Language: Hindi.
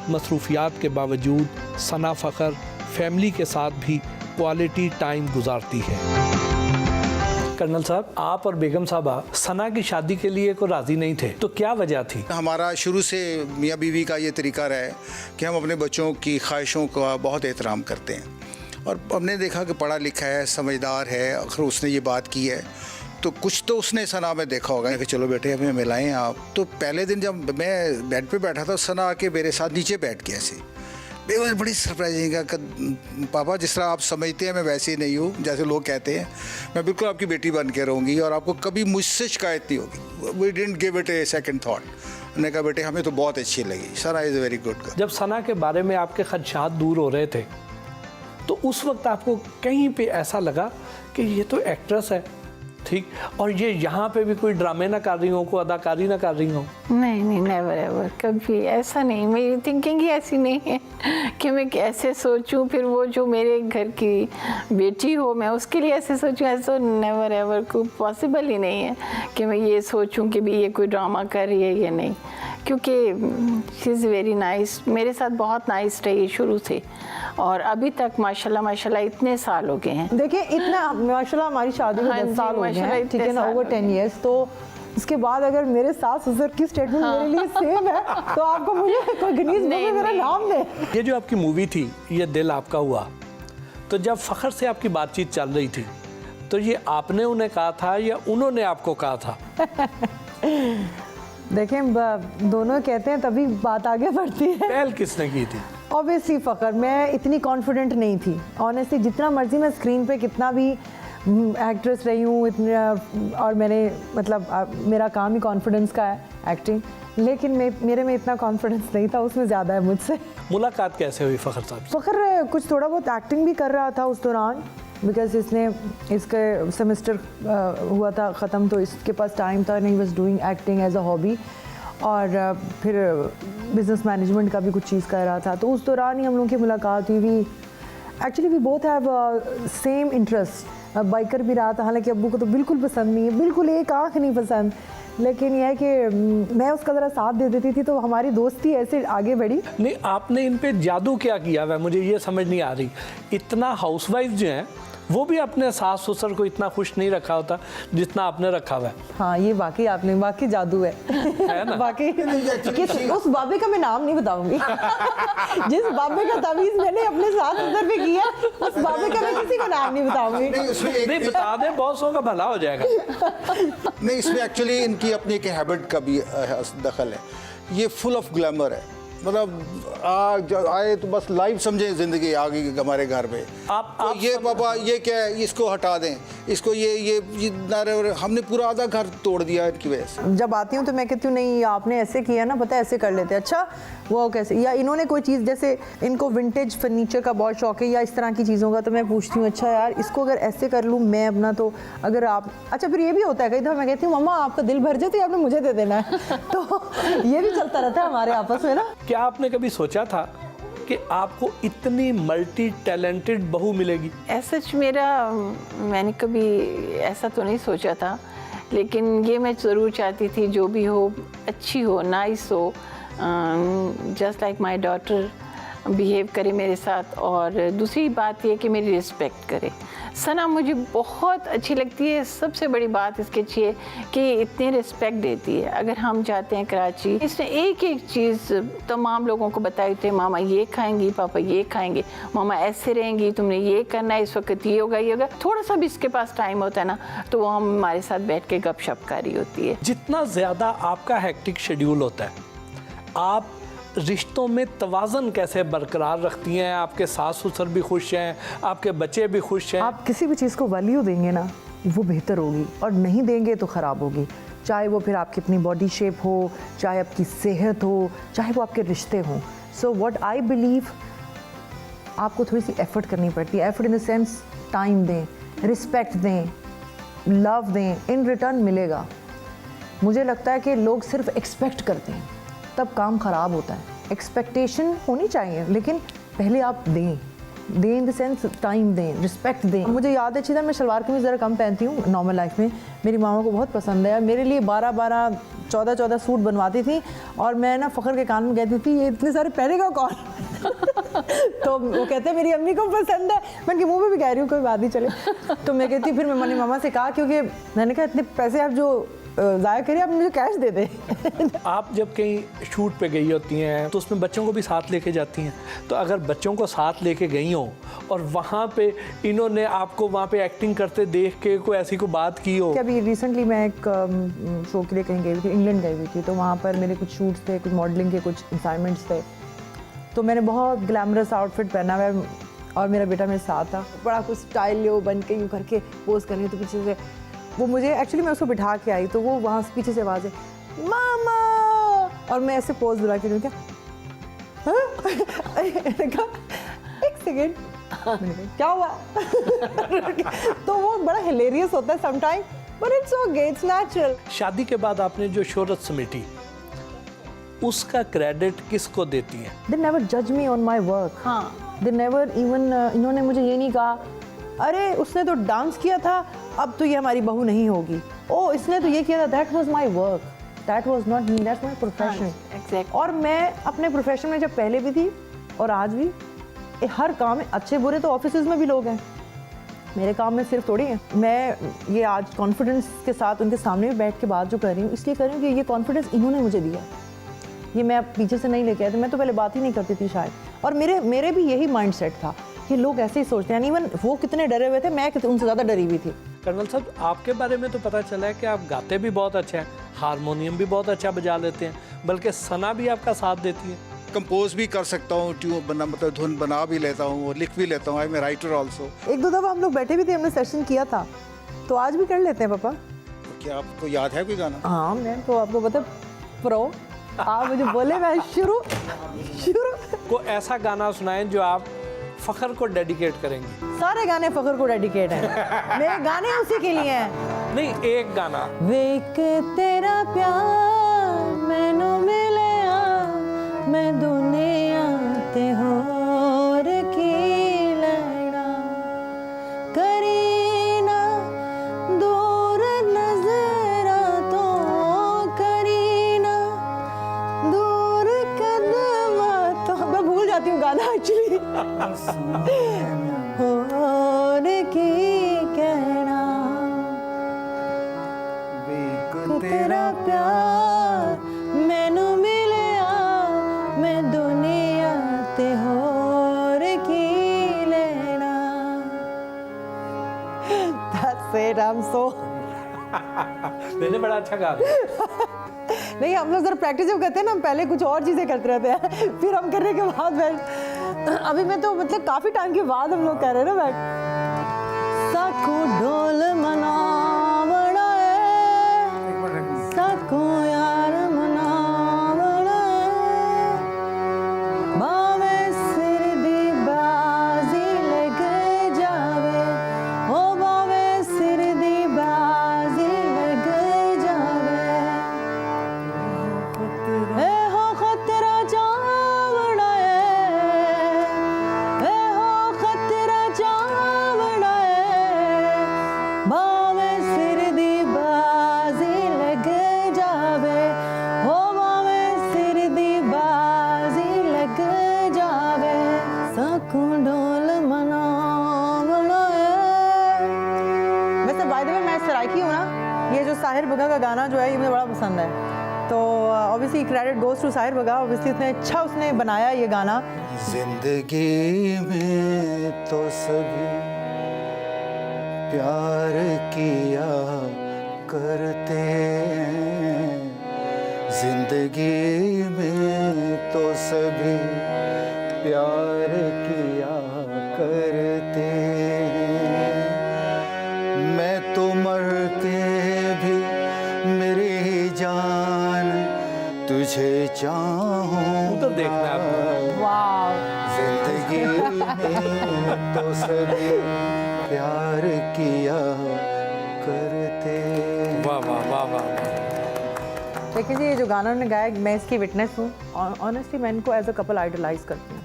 मसरूफियात के बावजूद सना फ़खर फैमिली के साथ भी क्वालिटी टाइम गुजारती है। कर्नल साहब, आप और बेगम साहबा सना की शादी के लिए को राज़ी नहीं थे, तो क्या वजह थी? हमारा शुरू से मियाँ बीवी का ये तरीका रहा है कि हम अपने बच्चों की ख्वाहिशों का बहुत एहतराम करते हैं, और हमने देखा कि पढ़ा लिखा है, समझदार है, अगर उसने ये बात की है तो कुछ तो उसने सना में देखा होगा कि चलो बेटे हमें मिलाएं आप। तो पहले दिन जब मैं बेड पे बैठा था, सना आके मेरे साथ नीचे बैठ गया ऐसे। बेगम बड़ी सरप्राइजिंग है कि पापा जिस तरह आप समझते हैं मैं वैसे ही नहीं हूँ जैसे लोग कहते हैं, मैं बिल्कुल आपकी बेटी बन के रहूँगी और आपको कभी मुझसे शिकायत नहीं होगी। We didn't give it a second thought. मैंने कहा बेटे हमें तो बहुत अच्छी लगी, सना इज़ वेरी गुड। जब सना के बारे में आपके खदशात दूर हो रहे थे तो उस वक्त आपको कहीं पे ऐसा लगा कि ये तो एक्ट्रेस है, ठीक, और ये यहाँ पे भी कोई ड्रामे ना कर रही हो, कोई अदाकारी ना कर रही हो? नहीं, नेवर एवर, कभी ऐसा नहीं। मेरी थिंकिंग ही ऐसी नहीं है कि मैं कैसे सोचूं, फिर वो जो मेरे घर की बेटी हो मैं उसके लिए ऐसे सोचूं, ऐसा नेवर एवर, कोई पॉसिबल ही नहीं है कि मैं ये सोचूं कि भी ये कोई ड्रामा कर रही है या नहीं, क्योंकि शी इज़ वेरी नाइस, मेरे साथ बहुत नाइस रही शुरू से, और अभी तक माशाल्लाह इतने साल हो गए हैं। देखिए इतना माशाल्लाह हमारी शादी को 10 साल हो गए हैं, ठीक है ना, ओवर 10 ईयर्स। तो इसके बाद अगर मेरे सास ससुर की स्टेटमेंट मेरे लिए सेम है तो आपको मुझे कोई गनीज में मेरा नाम दे। ये जो आपकी मूवी थी ये दिल आपका हुआ, तो जब फ़खर से आपकी बातचीत चल रही थी तो ये आपने उन्हें कहा था या उन्होंने आपको कहा था? देखें दोनों कहते हैं तभी बात आगे बढ़ती है। पहल किसने की थी? ऑब्वियसली फ़खर। मैं इतनी कॉन्फिडेंट नहीं थी ऑनेस्टली, जितना मर्जी मैं स्क्रीन पे कितना भी एक्ट्रेस रही हूँ इतना, और मैंने मतलब मेरा काम ही कॉन्फिडेंस का है एक्टिंग, लेकिन मेरे में इतना कॉन्फिडेंस नहीं था, उसमें ज़्यादा है मुझसे। मुलाकात कैसे हुई फ़खर साहब से? फ़खर कुछ थोड़ा बहुत एक्टिंग भी कर रहा था उस दौरान, बिकॉज इसके सेमेस्टर हुआ था ख़त्म, तो इसके पास टाइम था, नहीं was doing acting as a hobby, और फिर बिज़नेस मैनेजमेंट का भी कुछ चीज़ कर रहा था। तो उस दौरान ही हम लोगों की मुलाकात हुई। भी actually we both have same interest. Biker भी रहा था, हालांकि अब्बू को तो बिल्कुल पसंद नहीं है, बिल्कुल एक आँख नहीं पसंद, लेकिन यह है कि मैं उसका ज़रा साथ दे देती थी तो हमारी दोस्ती ऐसे आगे बढ़ी। नहीं, आपने इन पे जादू क्या किया हुआ है, मुझे ये समझ नहीं आ रही। इतना हाउसवाइफ जो हैं वो भी अपने सास ससुर को इतना खुश नहीं रखा होता जितना आपने रखा हुआ है। हाँ, ये वाकई आपने वाकई जादू है ना? वाकई उस बाबे का मैं नाम नहीं बताऊंगी जिस बाबे का तावीज़ मैंने अपने साथ ससुर पे किया, उस बाबे का मैं किसी को नाम नहीं बताऊंगी। नहीं बता दे, बहुत सौ का भला हो जाएगा। नहीं, इसमें एक्चुअली इनकी अपनी एक हैबिट का भी दखल है। ये फुल ऑफ ग्लैमर है, मतलब आए तो बस लाइव समझे ज़िंदगी आ गई हमारे घर में। आप ये पापा ये क्या है, इसको हटा दें, इसको ये हमने पूरा आधा घर तोड़ दिया इनकी वजह से। जब आती हूँ तो मैं कहती हूँ नहीं आपने ऐसे किया ना, पता है ऐसे कर लेते, अच्छा वो कैसे, या इन्होंने कोई चीज़, जैसे इनको विंटेज फर्नीचर का बहुत शौक है या इस तरह की चीज़ों का, तो मैं पूछती हूँ अच्छा यार इसको अगर ऐसे कर लूँ मैं अपना, तो अगर आप, अच्छा फिर ये भी होता है कई दफ़ा मैं कहती हूँ मम्मा आपका दिल भर जाए तो आपने मुझे दे देना है तो ये भी चलता रहता है हमारे आपस में ना। क्या आपने कभी सोचा था कि आपको इतनी मल्टी टैलेंटेड बहू मिलेगी? ऐसा मैंने कभी ऐसा तो नहीं सोचा था, लेकिन ये मैं ज़रूर चाहती थी जो भी हो अच्छी हो, नाइस हो, just like my daughter behave करे मेरे साथ, और दूसरी बात ये कि मेरी रिस्पेक्ट करे। सना मुझे बहुत अच्छी लगती है, सबसे बड़ी बात इसकी अच्छी है कि इतनी रिस्पेक्ट देती है। अगर हम जाते हैं कराची, इसने एक एक चीज़ तमाम लोगों को बताई थे, मामा ये खाएंगी, पापा ये खाएंगे, मामा ऐसे रहेंगी, तुमने ये करना है, इस वक्त ये होगा ये होगा। थोड़ा सा भी इसके पास टाइम होता है ना तो वो हमारे साथ बैठ के गपशप कर रही होती है। जितना ज़्यादा आपका हेक्टिक शेड्यूल होता है, आप रिश्तों में तवाज़न कैसे बरकरार रखती हैं? आपके सास ससुर भी खुश हैं, आपके बच्चे भी खुश हैं। आप किसी भी चीज़ को वैल्यू देंगे ना वो बेहतर होगी, और नहीं देंगे तो ख़राब होगी, चाहे वो फिर आपकी अपनी बॉडी शेप हो, चाहे आपकी सेहत हो, चाहे वो आपके रिश्ते हों। सो व्हाट आई बिलीव, आपको थोड़ी सी एफ़र्ट करनी पड़ती है। Effort in the sense time दें, रिस्पेक्ट दें, लव दें, इन रिटर्न मिलेगा। मुझे लगता है कि लोग सिर्फ एक्सपेक्ट करते हैं तब काम ख़राब होता है। एक्सपेक्टेशन होनी चाहिए लेकिन पहले आप दें, दें इन द सेंस टाइम दें, रिस्पेक्ट दें। मुझे याद है अच्छी तरह मैं शलवार कमीज ज़रा कम पहनती हूँ नॉर्मल लाइफ में, मेरी मामा को बहुत पसंद है। मेरे लिए 12-12 14-14 सूट बनवाती थी और मैं ना फ़ख्र के कान में कहती थी ये इतने सारे पहनेगा कौन तो वो कहते हैं मेरी अम्मी को पसंद है। मैं उनके मुंह में भी कह रही हूँ कोई बात नहीं चले। तो मैं कहती फिर मैंने मामा से कहा, क्योंकि मैंने कहा इतने पैसे आप जो ज़ाया करिए, आप मुझे कैश दे दें। आप जब कहीं शूट पे गई होती हैं तो उसमें बच्चों को भी साथ लेके जाती हैं, तो अगर बच्चों को साथ लेके गई हो और वहाँ पे इन्होंने आपको वहाँ पे एक्टिंग करते देख के कोई ऐसी कोई बात की हो? अभी रिसेंटली मैं एक शो के लिए कहीं गई थी, इंग्लैंड गई हुई थी, तो वहाँ पर मेरे कुछ शूट्स थे, कुछ मॉडलिंग के कुछ असाइनमेंट्स थे, तो मैंने बहुत ग्लैमरस आउटफिट पहना हुआ है और मेरा बेटा मेरे साथ था, बड़ा कुछ स्टाइल लो बन के यूँ करके पोज करनी, तो पीछे से वो मुझे एक्चुअली मैं उसको बिठा के आई तो वो वहाँ से पीछे से आवाज़ है मामा, और मैं ऐसे पोज बुला के क्या कहा एक सेकेंड क्या हुआ तो वो बड़ा हिलेरियस होता है sometime, but it's okay, it's natural. शादी के बाद आपने जो शोहरत समेटी उसका क्रेडिट किसको देती हैं? They never judge me on my work. हाँ। They never even इन्होंने मुझे ये नहीं कहा अरे उसने तो डांस किया था अब तो ये हमारी बहू नहीं होगी, ओ इसने तो ये किया था, that was my work, that was not me, that's my profession. Exactly. और मैं अपने प्रोफेशन में जब पहले भी थी और आज भी हर काम में अच्छे बुरे तो ऑफिस में भी लोग हैं, मेरे काम में सिर्फ थोड़ी है। मैं ये आज कॉन्फिडेंस के साथ उनके सामने भी बैठ के बात जो कर रही हूँ इसलिए कर रही हूँ कि ये कॉन्फिडेंस इन्होंने मुझे दिया, ये मैं पीछे से नहीं लेके आई थी, मैं तो पहले बात ही नहीं करती थी शायद, और मेरे भी यही माइंड सेट था कि लोग ऐसे ही सोचते हैं। इवन वो कितने डरे हुए थे, मैं उनसे ज़्यादा डरी हुई थी। कर्नल साहब, आपके बारे में तो पता चला है कि आप गाते भी बहुत अच्छा हैं, हारमोनियम भी बहुत अच्छा बजा लेते हैं, बल्कि सना भी आपका साथ देती है। कंपोज भी कर सकता हूँ, ट्यून बना मतलब धुन बना भी लेता हूँ और लिख भी लेता हूँ, आई एम राइटर ऑल्सो। एक दो दफ़ा हम लोग बैठे भी थे, हमने सेशन किया था, तो आज भी कर लेते हैं पापा। क्या आपको याद है कोई गाना? हाँ मैं तो आपको पता प्रो, आप मुझे बोले मैं शुरू को ऐसा गाना सुनाएं जो आप फ़ख्र को डेडिकेट करेंगी। सारे गाने फ़ख्र को डेडिकेट हैं, मेरे गाने उसी के लिए हैं। नहीं, एक गाना। वेक तेरा प्यार मैनू मिले मैं दुनिया ते होर की लैना करी ना दूर नज़रा तो करी ना दूर कदमा तो मैं भूल जाती हूँ गाना एक्चुअली। होर की कहना तेरा प्यार मैनू मिले मैं दुनिया ते होर की लेना। That's it, I'm so मैंने बड़ा अच्छा गा। नहीं हम लोग जरा प्रैक्टिस जब करते हैं ना, हम पहले कुछ और चीज़ें करते रहते हैं, फिर हम करने के बाद बैठ, अभी मैं तो मतलब काफ़ी टाइम के बाद हम लोग कर रहे हैं ना बैठ। साकू ढोल मनावड़ा है, साकू यार मनावड़ा है, बावे सिर दी बाजी लग जावे, ओ बावे सिर दी बाजी लग जावे, ए हो खतरा जावड़ा है, ए हो खतरा जावड़ा है, बावे सिर दी बाजी लग जावे, हो बावे सिर दी बाजी लग जावे, साकू ढोल मनावड़ा है। वैसे बाय द वे मैं सराइकी हूँ ना, ये जो साहिर बगा का गाना जो है ये मुझे बड़ा पसंद है, तो obviously credit goes to Sahir Baga, obviously इतने अच्छा उसने बनाया ये गाना। जिंदगी में तो सभी प्यार किया करते हैं, जिंदगी में तो सभी प्यार किया करते हैं, मैं तो मर के भी मेरी जान तुझे चाहूँ, उधर देखना है आपको। वाह, जिंदगी में तो सभी प्यार किया करते। वाह वाह वाह वाह। देखिए जी ये जो गाना उन्होंने गाया मैं इसकी विटनेस हूँ, ऑनेस्टली मैं इनको एज अ कपल आइडलाइज करती हूँ।